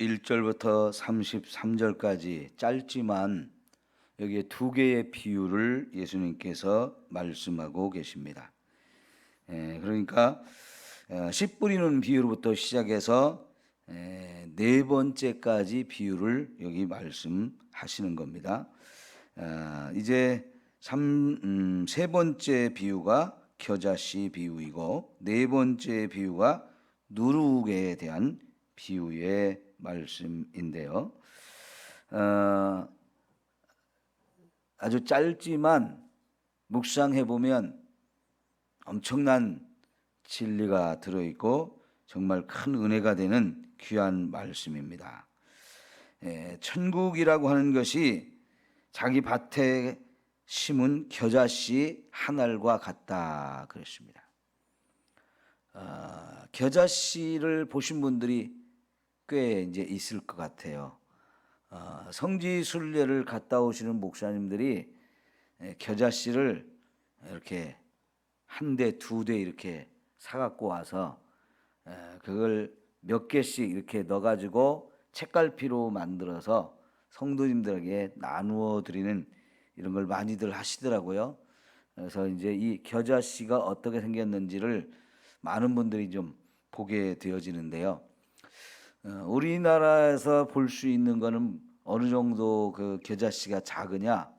1절부터 33절까지 짧지만 여기에 두 개의 비유를 예수님께서 말씀하고 계십니다. 그러니까 씨 뿌리는 비유로부터 시작해서 네 번째까지 비유를 여기 말씀하시는 겁니다. 이제 세 번째 비유가 겨자씨 비유이고 네 번째 비유가 누룩에 대한 비유의 말씀인데요. 아주 짧지만 묵상해 보면 엄청난 진리가 들어있고 정말 큰 은혜가 되는 귀한 말씀입니다. 천국이라고 하는 것이 자기 밭에 심은 겨자씨 한 알과 같다 그랬습니다. 겨자씨를 보신 분들이 꽤 이제 있을 것 같아요. 성지 순례를 갔다 오시는 목사님들이 겨자씨를 이렇게 한 대, 두 대 이렇게 사갖고 와서 그걸 몇 개씩 이렇게 넣어가지고 책갈피로 만들어서 성도님들에게 나누어 드리는 이런 걸 많이들 하시더라고요. 그래서 이제 이 겨자씨가 어떻게 생겼는지를 많은 분들이 좀 보게 되어지는데요. 우리나라에서 볼 수 있는 거는 어느 정도 그 겨자씨가 작으냐?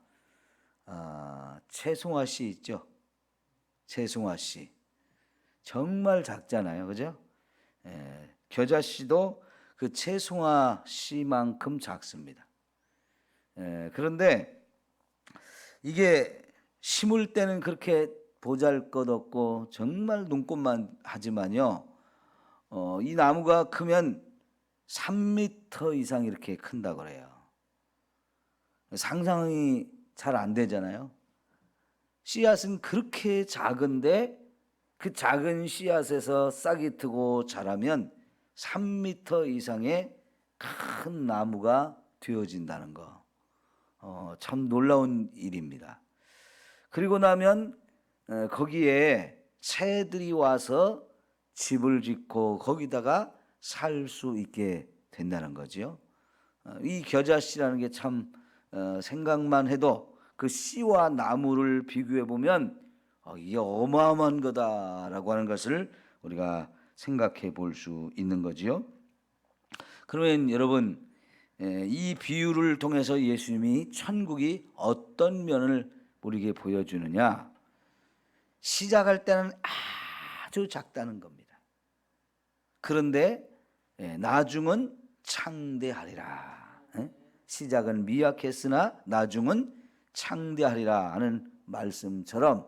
채송화씨 있죠? 채송화씨 정말 작잖아요, 그죠? 겨자씨도 그 채송화씨만큼 작습니다. 그런데 이게 심을 때는 그렇게 보잘것없고 정말 눈꽃만 하지만요, 이 나무가 크면 3m 이상 이렇게 큰다고 그래요. 상상이 잘 안 되잖아요. 씨앗은 그렇게 작은데 그 작은 씨앗에서 싹이 트고 자라면 3m 이상의 큰 나무가 되어진다는 거. 참 놀라운 일입니다. 그리고 나면 거기에 새들이 와서 집을 짓고 거기다가 살 수 있게 된다는 거죠. 이 겨자씨라는 게 참 생각만 해도 그 씨와 나무를 비교해 보면 이게 어마어마한 거다라고 하는 것을 우리가 생각해 볼 수 있는 거지요. 그러면 여러분, 이 비유를 통해서 예수님이 천국이 어떤 면을 우리에게 보여주느냐? 시작할 때는 아주 작다는 겁니다. 그런데 나중은 창대하리라. 시작은 미약했으나 나중은 창대하리라 하는 말씀처럼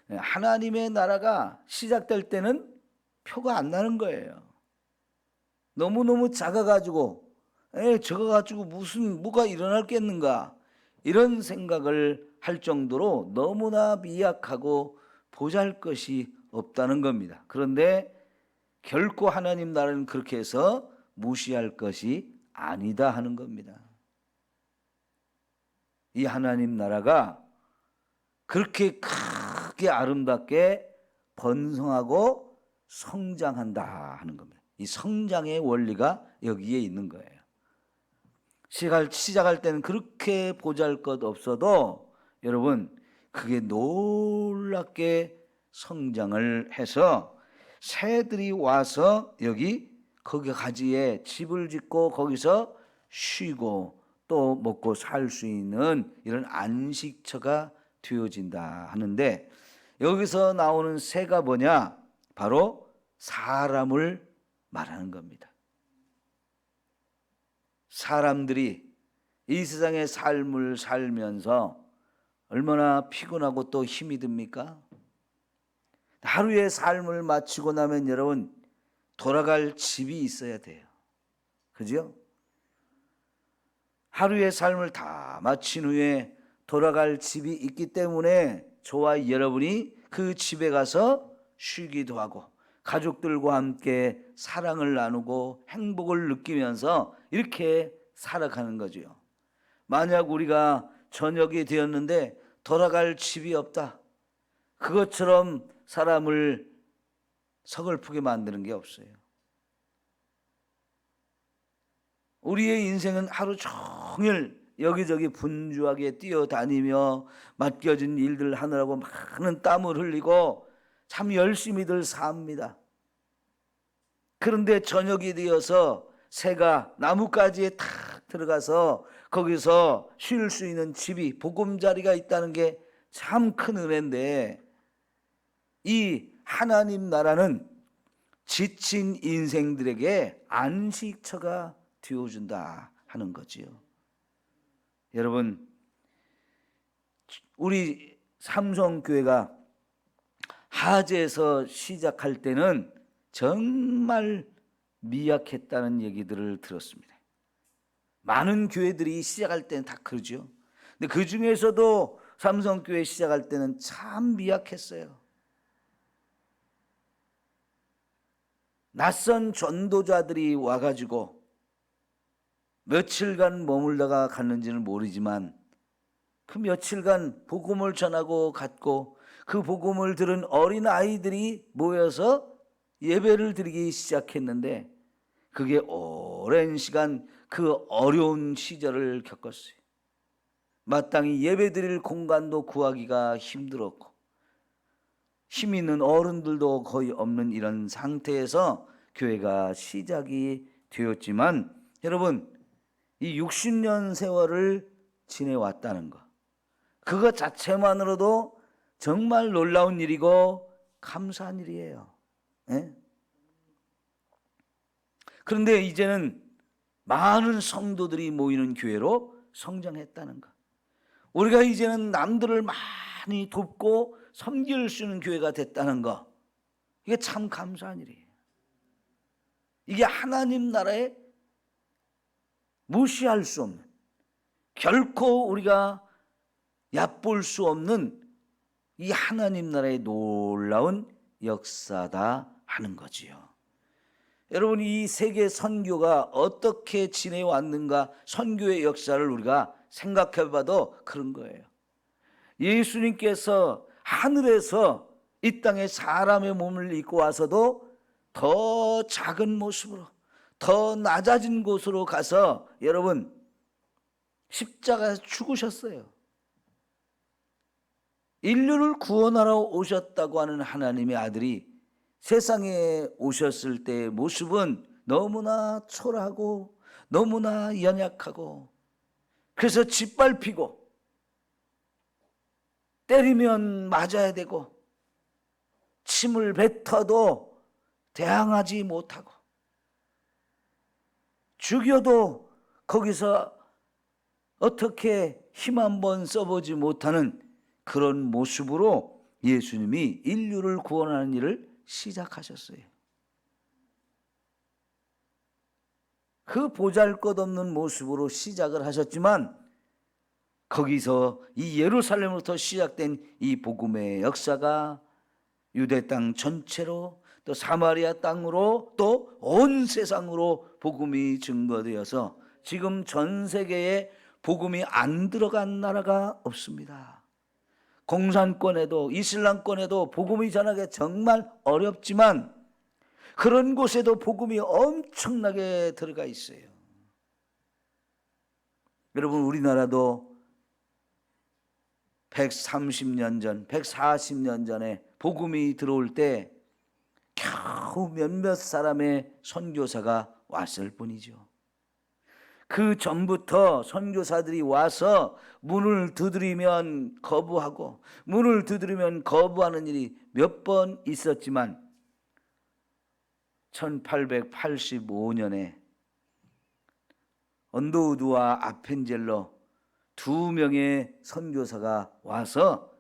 하나님의 나라가 시작될 때는 표가 안 나는 거예요. 너무너무 작아가지고 저거 가지고 뭐가 일어날겠는가 이런 생각을 할 정도로 너무나 미약하고 보잘것이 없다는 겁니다. 그런데 결코 하나님 나라는 그렇게 해서 무시할 것이 아니다 하는 겁니다. 이 하나님 나라가 그렇게 크게 아름답게 번성하고 성장한다 하는 겁니다. 이 성장의 원리가 여기에 있는 거예요. 시작할 때는 그렇게 보잘것 없어도 여러분 그게 놀랍게 성장을 해서 새들이 와서 거기 가지에 집을 짓고 거기서 쉬고 또 먹고 살 수 있는 이런 안식처가 되어진다 하는데 여기서 나오는 새가 뭐냐? 바로 사람을 말하는 겁니다. 사람들이 이 세상의 삶을 살면서 얼마나 피곤하고 또 힘이 듭니까? 하루의 삶을 마치고 나면 여러분 돌아갈 집이 있어야 돼요. 그죠? 하루의 삶을 다 마친 후에 돌아갈 집이 있기 때문에 저와 여러분이 그 집에 가서 쉬기도 하고 가족들과 함께 사랑을 나누고 행복을 느끼면서 이렇게 살아가는 거죠. 만약 우리가 저녁이 되었는데 돌아갈 집이 없다. 그것처럼 사람을 서글프게 만드는 게 없어요. 우리의 인생은 하루 종일 여기저기 분주하게 뛰어다니며 맡겨진 일들 하느라고 많은 땀을 흘리고 참 열심히들 삽니다. 그런데 저녁이 되어서 새가 나뭇가지에 탁 들어가서 거기서 쉴 수 있는 집이 보금자리가 있다는 게 참 큰 은혜인데, 이 하나님 나라는 지친 인생들에게 안식처가 되어준다 하는 거지요. 여러분, 우리 삼성교회가 하재에서 시작할 때는 정말 미약했다는 얘기들을 들었습니다. 많은 교회들이 시작할 때는 다 그러죠. 근데 그 중에서도 삼성교회 시작할 때는 참 미약했어요. 낯선 전도자들이 와가지고 며칠간 머물다가 갔는지는 모르지만 그 며칠간 복음을 전하고 갔고, 그 복음을 들은 어린 아이들이 모여서 예배를 드리기 시작했는데, 그게 오랜 시간 그 어려운 시절을 겪었어요. 마땅히 예배 드릴 공간도 구하기가 힘들었고, 힘 있는 어른들도 거의 없는 이런 상태에서 교회가 시작이 되었지만, 여러분, 이 60년 세월을 지내왔다는 것, 그것 자체만으로도 정말 놀라운 일이고 감사한 일이에요. 네? 그런데 이제는 많은 성도들이 모이는 교회로 성장했다는 것, 우리가 이제는 남들을 많이 돕고 섬길 수 있는 교회가 됐다는 것, 이게 참 감사한 일이에요. 이게 하나님 나라에 무시할 수 없는, 결코 우리가 얕볼 수 없는 이 하나님 나라의 놀라운 역사다 하는 거지요. 여러분, 이 세계 선교가 어떻게 지내왔는가, 선교의 역사를 우리가 생각해 봐도 그런 거예요. 예수님께서 하늘에서 이 땅에 사람의 몸을 입고 와서도 더 작은 모습으로, 더 낮아진 곳으로 가서 여러분 십자가에서 죽으셨어요. 인류를 구원하러 오셨다고 하는 하나님의 아들이 세상에 오셨을 때의 모습은 너무나 초라하고 너무나 연약하고, 그래서 짓밟히고 때리면 맞아야 되고 침을 뱉어도 대항하지 못하고 죽여도 거기서 어떻게 힘 한번 써보지 못하는 그런 모습으로 예수님이 인류를 구원하는 일을 시작하셨어요. 그 보잘것없는 모습으로 시작을 하셨지만, 거기서 이 예루살렘으로부터 시작된 이 복음의 역사가 유대 땅 전체로, 또 사마리아 땅으로, 또 온 세상으로 복음이 증거되어서 지금 전 세계에 복음이 안 들어간 나라가 없습니다. 공산권에도 이슬람권에도 복음이 전하기 정말 어렵지만 그런 곳에도 복음이 엄청나게 들어가 있어요. 여러분, 우리나라도 130년 전, 140년 전에 복음이 들어올 때 겨우 몇몇 사람의 선교사가 왔을 뿐이죠. 그 전부터 선교사들이 와서 문을 두드리면 거부하고 문을 두드리면 거부하는 일이 몇 번 있었지만 1885년에 언더우드와 아펜젤러 두 명의 선교사가 와서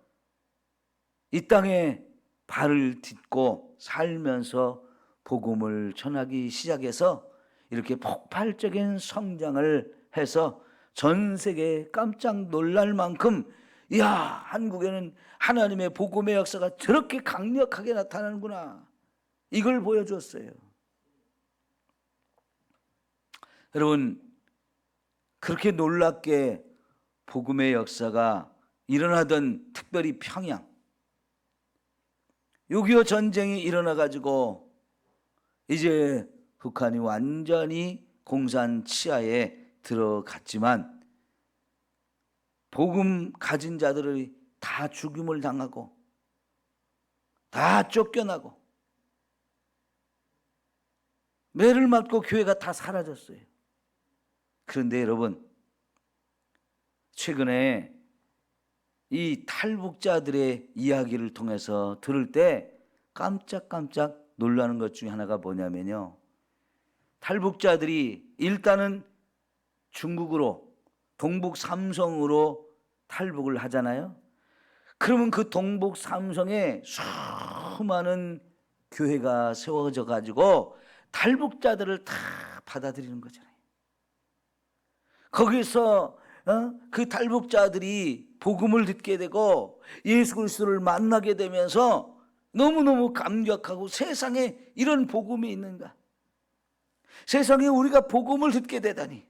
이 땅에 발을 딛고 살면서 복음을 전하기 시작해서 이렇게 폭발적인 성장을 해서 전 세계에 깜짝 놀랄 만큼, 이야, 한국에는 하나님의 복음의 역사가 저렇게 강력하게 나타나는구나, 이걸 보여줬어요. 여러분, 그렇게 놀랍게 복음의 역사가 일어나던 특별히 평양 6.25 전쟁이 일어나가지고 이제 북한이 완전히 공산 치하에 들어갔지만 복음 가진 자들이 다 죽임을 당하고 다 쫓겨나고 매를 맞고 교회가 다 사라졌어요. 그런데 여러분, 최근에 이 탈북자들의 이야기를 통해서 들을 때 깜짝깜짝 놀라는 것 중에 하나가 뭐냐면요, 탈북자들이 일단은 중국으로 동북 삼성으로 탈북을 하잖아요. 그러면 그 동북 삼성에 수많은 교회가 세워져 가지고 탈북자들을 다 받아들이는 거잖아요. 거기서 그 탈북자들이 복음을 듣게 되고 예수 그리스도를 만나게 되면서 너무너무 감격하고, 세상에 이런 복음이 있는가, 세상에 우리가 복음을 듣게 되다니.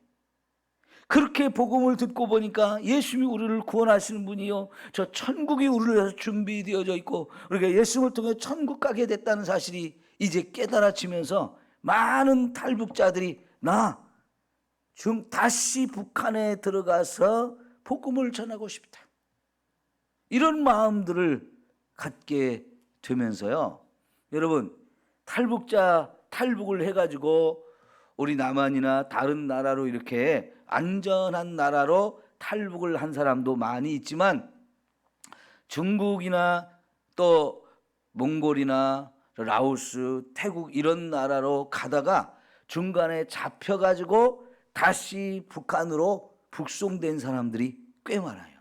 그렇게 복음을 듣고 보니까 예수님이 우리를 구원하시는 분이요, 저 천국이 우리를 위해서 준비되어져 있고 우리가 예수님을 통해 천국 가게 됐다는 사실이 이제 깨달아지면서 많은 탈북자들이 다시 북한에 들어가서 복음을 전하고 싶다, 이런 마음들을 갖게 되면서요, 여러분, 탈북을 해가지고 우리 남한이나 다른 나라로, 이렇게 안전한 나라로 탈북을 한 사람도 많이 있지만, 중국이나 또 몽골이나 라오스, 태국 이런 나라로 가다가 중간에 잡혀가지고 다시 북한으로 북송된 사람들이 꽤 많아요.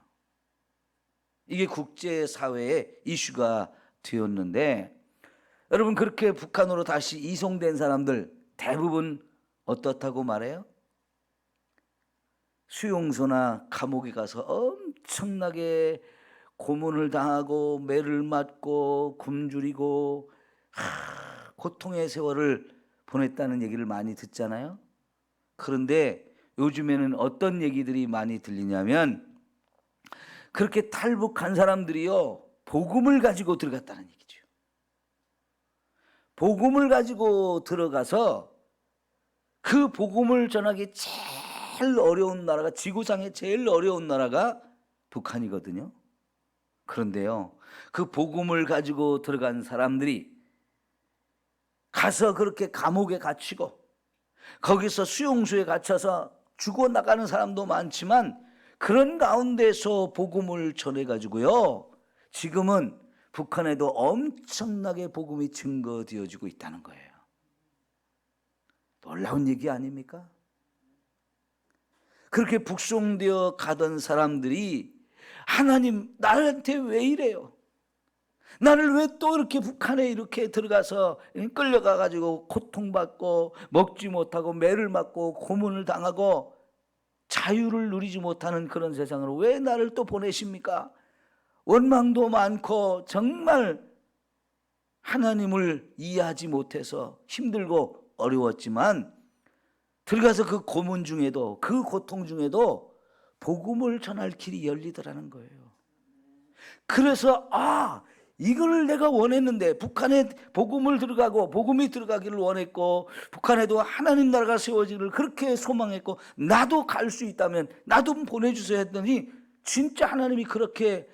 이게 국제사회의 이슈가 되었는데, 여러분, 그렇게 북한으로 다시 이송된 사람들 대부분 어떻다고 말해요? 수용소나 감옥에 가서 엄청나게 고문을 당하고 매를 맞고 굶주리고 고통의 세월을 보냈다는 얘기를 많이 듣잖아요. 그런데 요즘에는 어떤 얘기들이 많이 들리냐면, 그렇게 탈북한 사람들이요, 복음을 가지고 들어갔다는 얘기죠. 복음을 가지고 들어가서 그 복음을 전하기 제일 어려운 나라가, 지구상에 제일 어려운 나라가 북한이거든요. 그런데요, 그 복음을 가지고 들어간 사람들이 가서 그렇게 감옥에 갇히고 거기서 수용소에 갇혀서 죽어나가는 사람도 많지만, 그런 가운데서 복음을 전해가지고요, 지금은 북한에도 엄청나게 복음이 증거되어지고 있다는 거예요. 놀라운 얘기 아닙니까? 그렇게 북송되어 가던 사람들이, 하나님, 나한테 왜 이래요? 나를 왜 또 이렇게 북한에 이렇게 들어가서 끌려가가지고 고통받고 먹지 못하고 매를 맞고 고문을 당하고 자유를 누리지 못하는 그런 세상으로 왜 나를 또 보내십니까? 원망도 많고 정말 하나님을 이해하지 못해서 힘들고 어려웠지만, 들어가서 그 고문 중에도, 그 고통 중에도 복음을 전할 길이 열리더라는 거예요. 그래서 이걸 내가 원했는데, 북한에 복음을 들어가고 복음이 들어가기를 원했고 북한에도 하나님 나라가 세워지기를 그렇게 소망했고, 나도 갈 수 있다면 나도 보내주세요 했더니, 진짜 하나님이 그렇게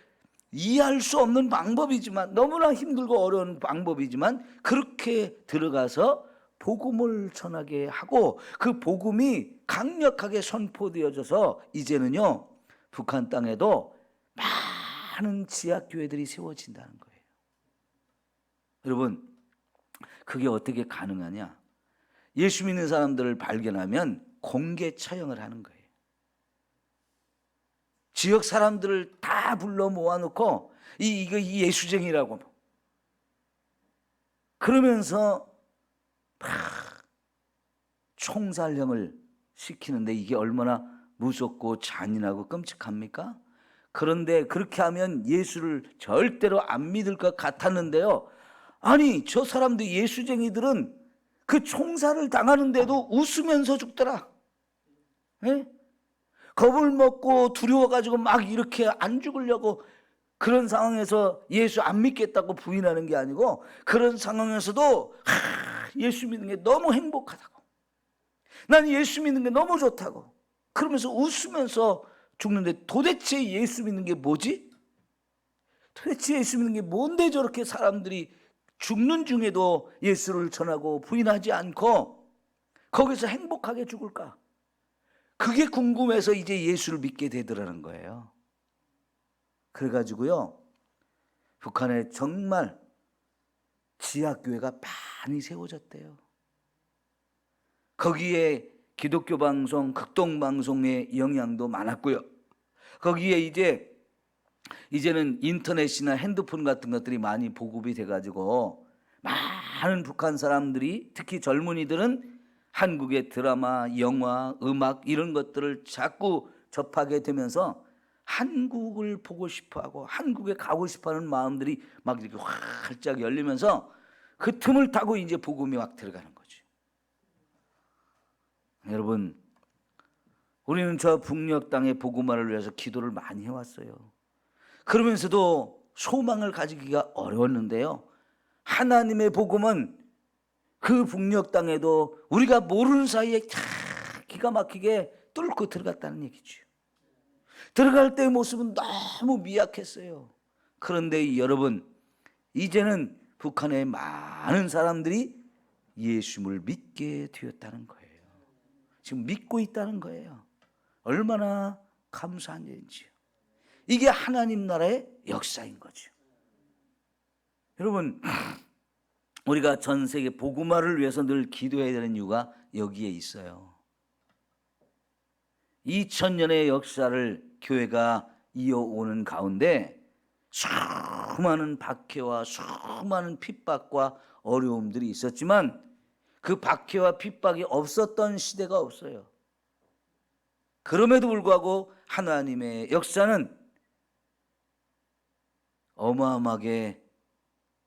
이해할 수 없는 방법이지만, 너무나 힘들고 어려운 방법이지만 그렇게 들어가서 복음을 전하게 하고, 그 복음이 강력하게 선포되어져서 이제는요, 북한 땅에도 많은 지하교회들이 세워진다는 거예요. 여러분, 그게 어떻게 가능하냐? 예수 믿는 사람들을 발견하면 공개 처형을 하는 거예요. 지역 사람들을 다 불러 모아놓고 이거 예수쟁이라고 그러면서 막 총살형을 시키는데, 이게 얼마나 무섭고 잔인하고 끔찍합니까? 그런데 그렇게 하면 예수를 절대로 안 믿을 것 같았는데요, 아니, 저 사람들, 예수쟁이들은 그 총살을 당하는데도 웃으면서 죽더라. 예? 겁을 먹고 두려워가지고 막 이렇게 안 죽으려고, 그런 상황에서 예수 안 믿겠다고 부인하는 게 아니고, 그런 상황에서도 예수 믿는 게 너무 행복하다고, 난 예수 믿는 게 너무 좋다고 그러면서 웃으면서 죽는데 도대체 예수 믿는 게 뭐지? 도대체 예수 믿는 게 뭔데 저렇게 사람들이 죽는 중에도 예수를 전하고 부인하지 않고 거기서 행복하게 죽을까? 그게 궁금해서 이제 예수를 믿게 되더라는 거예요. 그래가지고요, 북한에 정말 지하교회가 많이 세워졌대요. 거기에 기독교 방송, 극동 방송의 영향도 많았고요. 거기에 이제는 인터넷이나 핸드폰 같은 것들이 많이 보급이 돼가지고 많은 북한 사람들이, 특히 젊은이들은 한국의 드라마, 영화, 음악 이런 것들을 자꾸 접하게 되면서 한국을 보고 싶어하고 한국에 가고 싶어하는 마음들이 막 이렇게 활짝 열리면서 그 틈을 타고 이제 복음이 막 들어가는 거죠. 여러분, 우리는 저 북녘 땅의 복음화를 위해서 기도를 많이 해왔어요. 그러면서도 소망을 가지기가 어려웠는데요, 하나님의 복음은 그 북녘 땅에도 우리가 모르는 사이에 기가 막히게 뚫고 들어갔다는 얘기죠. 들어갈 때의 모습은 너무 미약했어요. 그런데 여러분, 이제는 북한의 많은 사람들이 예수를 믿게 되었다는 거예요. 지금 믿고 있다는 거예요. 얼마나 감사한 일인지요. 이게 하나님 나라의 역사인 거죠. 여러분, 우리가 전 세계 복음화를 위해서 늘 기도해야 되는 이유가 여기에 있어요. 2000년의 역사를 교회가 이어오는 가운데 수많은 박해와 수많은 핍박과 어려움들이 있었지만 그 박해와 핍박이 없었던 시대가 없어요. 그럼에도 불구하고 하나님의 역사는 어마어마하게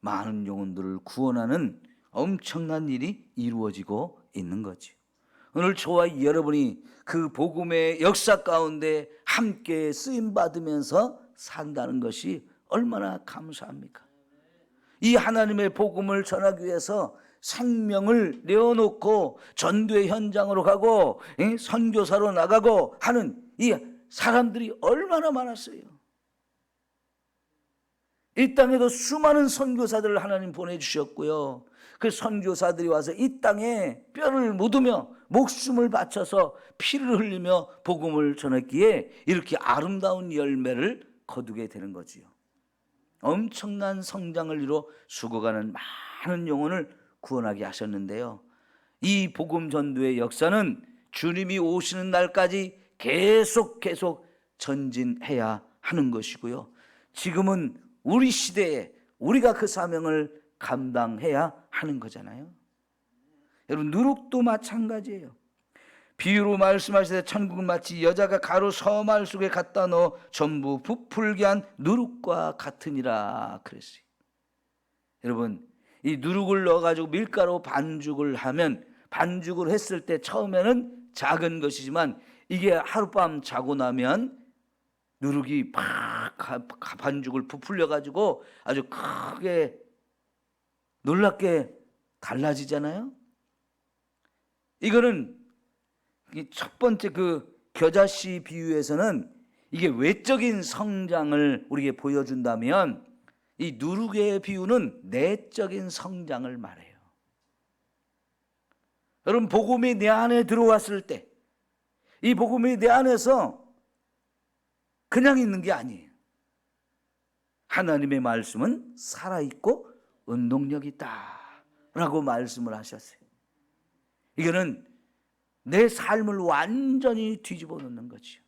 많은 영혼들을 구원하는 엄청난 일이 이루어지고 있는 거죠. 오늘 저와 여러분이 그 복음의 역사 가운데 함께 쓰임받으면서 산다는 것이 얼마나 감사합니까? 이 하나님의 복음을 전하기 위해서 생명을 내어놓고 전도의 현장으로 가고 선교사로 나가고 하는 이 사람들이 얼마나 많았어요. 이 땅에도 수많은 선교사들을 하나님 보내주셨고요, 그 선교사들이 와서 이 땅에 뼈를 묻으며 목숨을 바쳐서 피를 흘리며 복음을 전했기에 이렇게 아름다운 열매를 거두게 되는 거지요. 엄청난 성장을 이뤄 죽어가는 많은 영혼을 구원하게 하셨는데요, 이 복음 전도의 역사는 주님이 오시는 날까지 계속 전진해야 하는 것이고요, 지금은 우리 시대에 우리가 그 사명을 감당해야 하는 거잖아요. 여러분, 누룩도 마찬가지예요. 비유로 말씀하시되 천국은 마치 여자가 가루 서말 속에 갖다 넣어 전부 부풀게 한 누룩과 같으니라 그랬어요. 여러분, 이 누룩을 넣어가지고 밀가루 반죽을 하면, 반죽을 했을 때 처음에는 작은 것이지만 이게 하룻밤 자고 나면 누룩이 팍 반죽을 부풀려가지고 아주 크게 놀랍게 달라지잖아요. 이거는 첫 번째 그 겨자씨 비유에서는 이게 외적인 성장을 우리에게 보여준다면, 이 누룩의 비유는 내적인 성장을 말해요. 여러분, 복음이 내 안에 들어왔을 때 이 복음이 내 안에서 그냥 있는 게 아니에요. 하나님의 말씀은 살아있고 운동력이 있다 라고 말씀을 하셨어요. 이거는 내 삶을 완전히 뒤집어 놓는 거죠.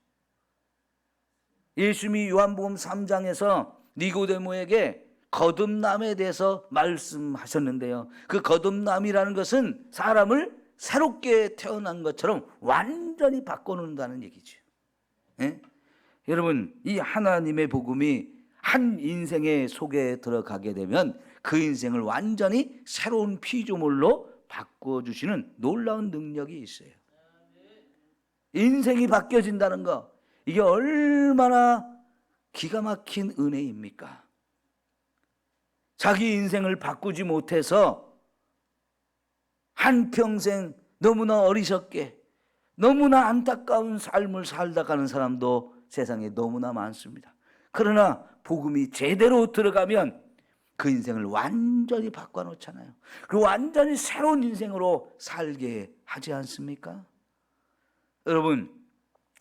예수님이 요한복음 3장에서 니고데모에게 거듭남에 대해서 말씀하셨는데요, 그 거듭남이라는 것은 사람을 새롭게 태어난 것처럼 완전히 바꿔놓는다는 얘기죠. 예? 여러분, 이 하나님의 복음이 한 인생의 속에 들어가게 되면 그 인생을 완전히 새로운 피조물로 바꿔주시는 놀라운 능력이 있어요. 인생이 바뀌어진다는 거, 이게 얼마나 기가 막힌 은혜입니까? 자기 인생을 바꾸지 못해서 한평생 너무나 어리석게, 너무나 안타까운 삶을 살다 가는 사람도 세상에 너무나 많습니다. 그러나 복음이 제대로 들어가면 그 인생을 완전히 바꿔놓잖아요. 그 완전히 새로운 인생으로 살게 하지 않습니까? 여러분,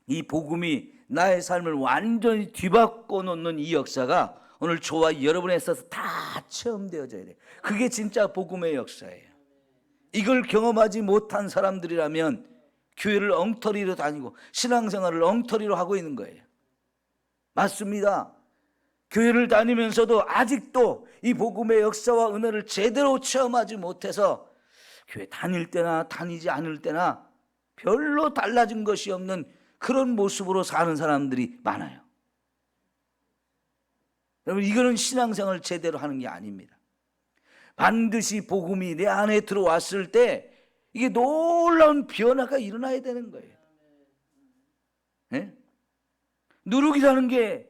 이 복음이 나의 삶을 완전히 뒤바꿔 놓는 이 역사가 오늘 저와 여러분에 있어서 다 체험되어져야 돼요. 그게 진짜 복음의 역사예요. 이걸 경험하지 못한 사람들이라면 교회를 엉터리로 다니고 신앙생활을 엉터리로 하고 있는 거예요. 맞습니다. 교회를 다니면서도 아직도 이 복음의 역사와 은혜를 제대로 체험하지 못해서 교회 다닐 때나 다니지 않을 때나 별로 달라진 것이 없는 그런 모습으로 사는 사람들이 많아요. 여러분, 이거는 신앙생활을 제대로 하는 게 아닙니다. 반드시 복음이 내 안에 들어왔을 때 이게 놀라운 변화가 일어나야 되는 거예요. 네? 누룩이라는 게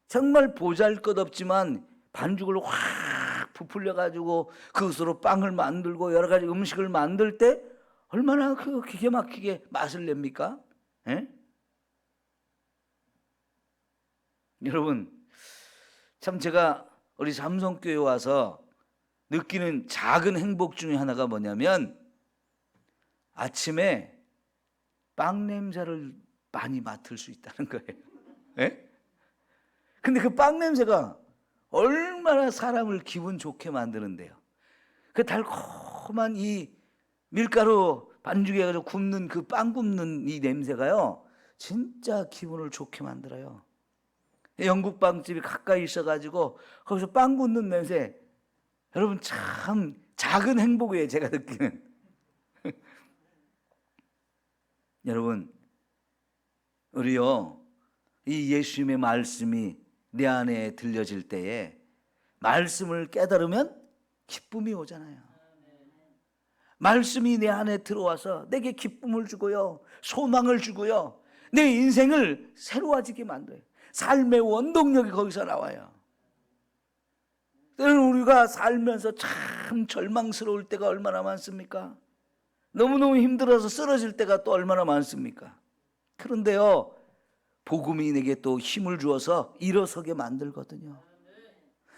정말 보잘것없지만 반죽을 확 부풀려 가지고 그것으로 빵을 만들고 여러 가지 음식을 만들 때 얼마나 그 기가 막히게 맛을 냅니까? 예? 여러분, 참 제가 우리 삼성교회 와서 느끼는 작은 행복 중에 하나가 뭐냐면 아침에 빵 냄새를 많이 맡을 수 있다는 거예요. 예? 근데 그 빵 냄새가 얼마나 사람을 기분 좋게 만드는데요. 그 달콤한 이 밀가루 반죽에 가지고 굽는 그 빵 굽는 이 냄새가요, 진짜 기분을 좋게 만들어요. 영국 빵집이 가까이 있어가지고 거기서 빵 굽는 냄새, 여러분 참 작은 행복이에요, 제가 느끼는. 여러분, 우리요, 이 예수님의 말씀이 내 안에 들려질 때에 말씀을 깨달으면 기쁨이 오잖아요. 말씀이 내 안에 들어와서 내게 기쁨을 주고요, 소망을 주고요, 내 인생을 새로워지게 만들어요. 삶의 원동력이 거기서 나와요. 때로는 우리가 살면서 참 절망스러울 때가 얼마나 많습니까? 너무너무 힘들어서 쓰러질 때가 또 얼마나 많습니까? 그런데요, 복음이 내게 또 힘을 주어서 일어서게 만들거든요.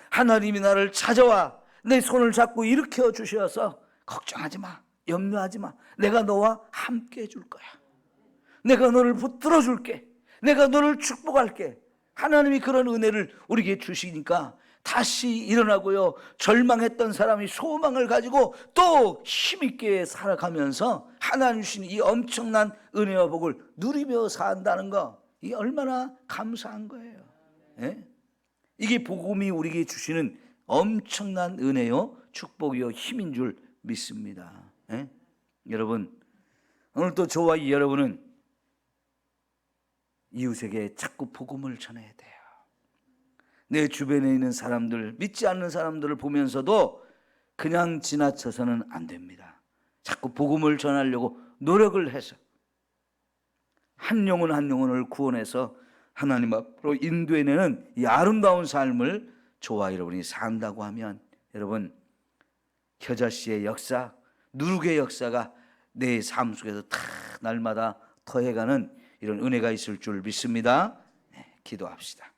하나님이 나를 찾아와 내 손을 잡고 일으켜 주셔서 걱정하지 마, 염려하지 마, 내가 너와 함께 해줄 거야, 내가 너를 붙들어 줄게, 내가 너를 축복할게. 하나님이 그런 은혜를 우리에게 주시니까 다시 일어나고요, 절망했던 사람이 소망을 가지고 또 힘있게 살아가면서 하나님 주신 이 엄청난 은혜와 복을 누리며 산다는 거, 이게 얼마나 감사한 거예요. 예? 이게 복음이 우리에게 주시는 엄청난 은혜요, 축복이요, 힘인 줄 믿습니다. 예? 여러분, 오늘 또 저와 여러분은 이웃에게 자꾸 복음을 전해야 돼요. 내 주변에 있는 사람들, 믿지 않는 사람들을 보면서도 그냥 지나쳐서는 안 됩니다. 자꾸 복음을 전하려고 노력을 해서 한 영혼 한 영혼을 구원해서 하나님 앞으로 인도해내는 이 아름다운 삶을 저와 여러분이 산다고 하면, 여러분, 겨자씨의 역사, 누룩의 역사가 내 삶 속에서 다 날마다 더해가는 이런 은혜가 있을 줄 믿습니다. 네, 기도합시다.